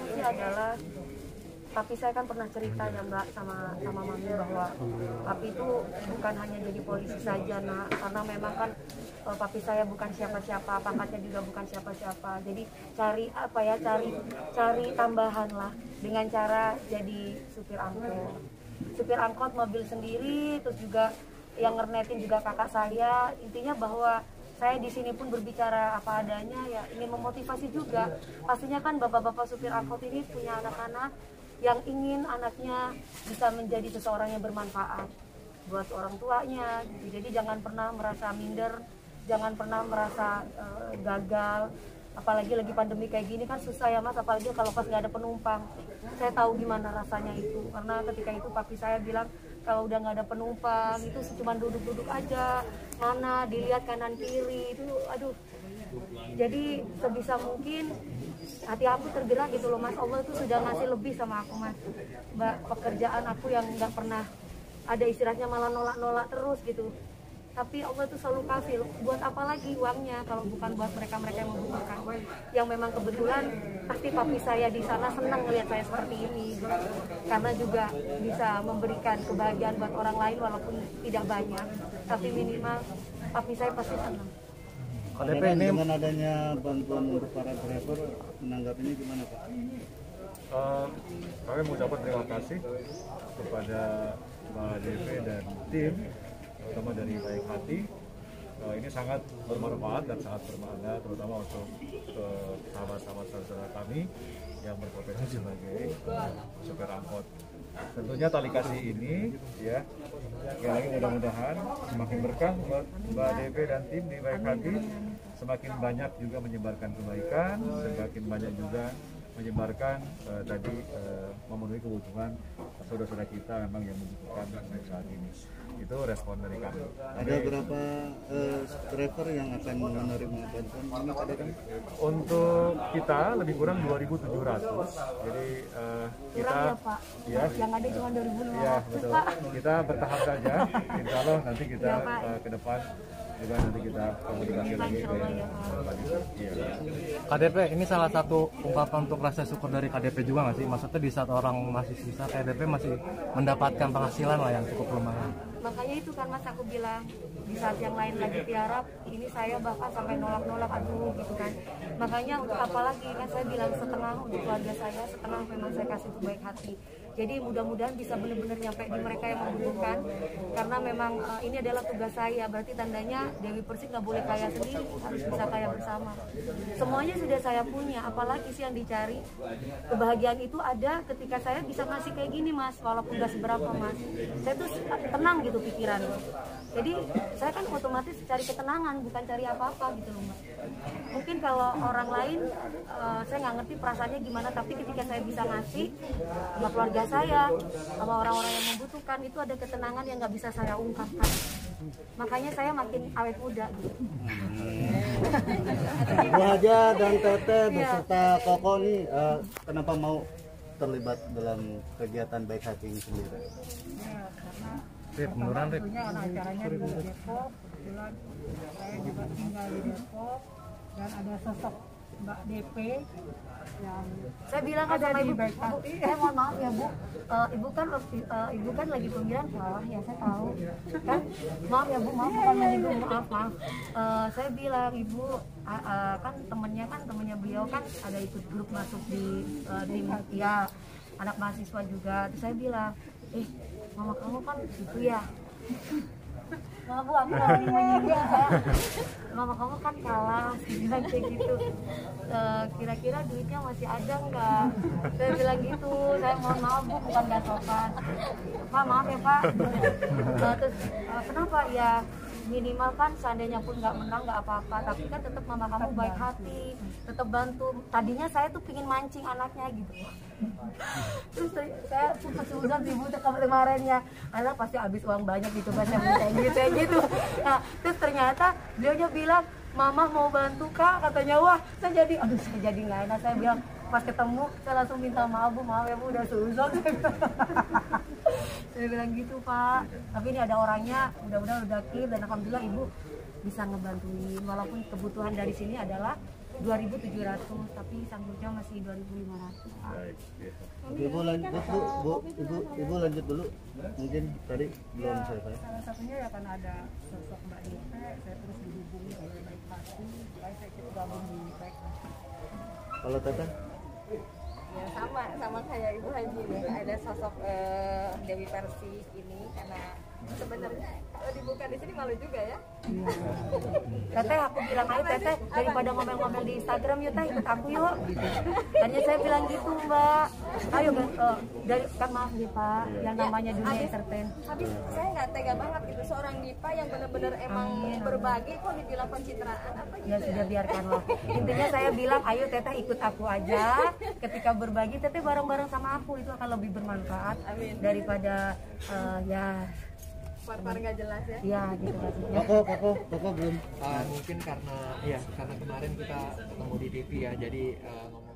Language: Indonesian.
Ini adalah papi saya kan pernah cerita ya Mbak sama Mami bahwa papi itu bukan hanya jadi polisi saja nak, karena memang kan papi saya bukan siapa-siapa, pangkatnya juga bukan siapa-siapa. Jadi cari tambahan lah dengan cara jadi supir angkot mobil sendiri, terus juga yang ngernetin juga kakak saya. Intinya bahwa saya di sini pun berbicara apa adanya, ya ingin memotivasi juga. Pastinya kan bapak-bapak supir angkot ini punya anak-anak yang ingin anaknya bisa menjadi seseorang yang bermanfaat buat orang tuanya. Jadi jangan pernah merasa minder, jangan pernah merasa gagal. Apalagi lagi pandemi kayak gini kan susah ya Mas, apalagi kalau pas nggak ada penumpang. Saya tahu gimana rasanya itu, karena ketika itu papi saya bilang kalau udah nggak ada penumpang itu cuma duduk-duduk aja, mana dilihat kanan kiri itu, aduh. Jadi sebisa mungkin hati aku tergerak gitu loh Mas, Allah itu sudah ngasih lebih sama aku Mas. Mbak, pekerjaan aku yang nggak pernah ada istilahnya malah nolak-nolak terus gitu. Tapi Allah itu selalu kasih, buat apa lagi uangnya kalau bukan buat mereka-mereka yang membutuhkan. Yang memang kebetulan pasti papi saya di sana senang melihat saya seperti ini, karena juga bisa memberikan kebahagiaan buat orang lain walaupun tidak banyak, tapi minimal papi saya pasti senang. KDP ini dengan adanya bantuan para driver, menanggapinya gimana Pak? Kami mengucapkan terima kasih kepada Mbak DP dan tim, terutama dari Baik Hati. Ini sangat bermanfaat dan sangat bermakna, terutama untuk sahabat-sahabat saudara kami yang berprofesi sebagai supir angkot. Tentunya tali kasih ini ya, sekali lagi mudah-mudahan semakin berkah buat Mbak DP dan tim di Baik Hati, semakin banyak juga menyebarkan kebaikan, semakin banyak juga menyebarkan memenuhi kebutuhan saudara-saudara kita memang yang membutuhkan saat ini. Itu respon dari kami. Ada berapa driver yang akan menerima bantuan ini Pak Dedang? Untuk kita lebih kurang 2.700. Jadi kita kurang ya Pak, ya, yang ada cuma 2.500 ya, betul. Pak. Kita bertahap saja. Insya Allah nanti kita Ya, ke depan juga nanti kita komunikasi lagi ke KDP ini salah satu ungkapan untuk rasa syukur dari KDP juga nggak sih? Maksudnya di saat orang masih susah, KDP masih mendapatkan penghasilan lah yang cukup lumayan. Makanya itu kan Mas, aku bilang di saat yang lain lagi tiarap, ini saya bahkan sampai nolak-nolak aduh gitu kan. Makanya untuk apalagi kan saya bilang setengah untuk keluarga saya, setengah memang saya kasih untuk Baik Hati. Jadi mudah-mudahan bisa benar-benar nyampe di mereka yang membutuhkan, karena memang ini adalah tugas saya. Berarti tandanya Dewi Persik nggak boleh kaya sendiri, harus bisa kaya bersama. Semuanya sudah saya punya, apalagi sih yang dicari. Kebahagiaan itu ada ketika saya bisa ngasih kayak gini Mas, walaupun nggak seberapa Mas. Saya tuh tenang gitu pikiran. Jadi saya kan otomatis cari ketenangan, bukan cari apa-apa gitu loh Mas. Mungkin kalau orang lain saya nggak ngerti perasaannya gimana, tapi ketika saya bisa ngasih sama keluarga saya, sama orang-orang yang membutuhkan, itu ada ketenangan yang nggak bisa saya ungkapkan. Makanya saya makin awet muda gitu. Bu Haja dan Tete beserta Koko nih kenapa mau terlibat dalam kegiatan Baik Hati ini sendiri? Ya, karena Beneran, Rip. tentunya kan acaranya di Depok, kebetulan saya juga tinggal di Depok, dan ada sosok Mbak DP yang Saya bilang kan ada sama di ibu, Baik Bu, Hati. mohon maaf ya Bu, ibu kan lagi pemilihan salah ya, saya tahu kan, maaf ya Bu, maaf bukan menyinggung, maaf. Saya bilang ibu kan temennya beliau kan ada ikut grup masuk di tim ya, anak mahasiswa juga. Terus saya bilang, mama kamu kan itu ya. Mama Bu, aku nggak menyinggung saya. Mama kamu kan kalah, bilang kayak gitu. Kira-kira duitnya masih ada nggak? Saya bilang gitu. Saya mohon maaf Bu, bukan nggak sopan. Pak, maaf ya Pak. Terus kenapa ya? Minimal kan seandainya pun nggak menang nggak apa-apa, tapi kan tetap mama kamu baik hati, tetap bantu. Tadinya saya tuh pingin mancing anaknya gitu. Terus saya sempat suzon ibu kemarinnya, anak pasti habis uang banyak gitu baca gitu. Nah, terus ternyata beliaunya bilang, mama mau bantu Kak, katanya. Wah, saya jadi nggak enak. Saya bilang pas ketemu saya langsung minta maaf Bu, maaf ya Bu, udah suzon. Saya bilang gitu Pak, tapi ini ada orangnya, mudah-mudahan udah clear, dan alhamdulillah ibu bisa ngebantuin, walaupun kebutuhan dari sini adalah 2.700, tapi sanggupnya masih 2.500. Baik, ya. Ibu lanjut ibu lanjut dulu, mungkin tadi belum Ya, selesai. salah satunya ya karena ada sosok Mbak Depe, saya terus dihubungi oleh Baik Hati, supaya saya ikut gabung di Baik Hati. Kalau Teteh? Ya sama kayak Ibu Haji nih, ada sosok Dewi Persik ini karena sebenarnya kalau dibuka di sini malu juga ya. Teteh aku bilang ayo Teteh daripada ngomel-ngomel di Instagram yuk Teh ikut aku yuk. Tanya saya bilang gitu Mbak. Ayo dari kan maaf nih Pak, yang namanya dunia entertain. Habis saya nggak tega banget gitu seorang Dipa yang benar-benar emang berbagi kok dibilang pencitraan apa gitu Ya sudah biarkanlah. Intinya saya bilang ayo Teteh ikut aku aja. Ketika berbagi Teteh bareng-bareng sama aku itu akan lebih bermanfaat daripada ya Par nggak jelas ya. ya gitu maksudnya. Koko belum. Mungkin karena kemarin kita ketemu di TV ya, jadi ngomong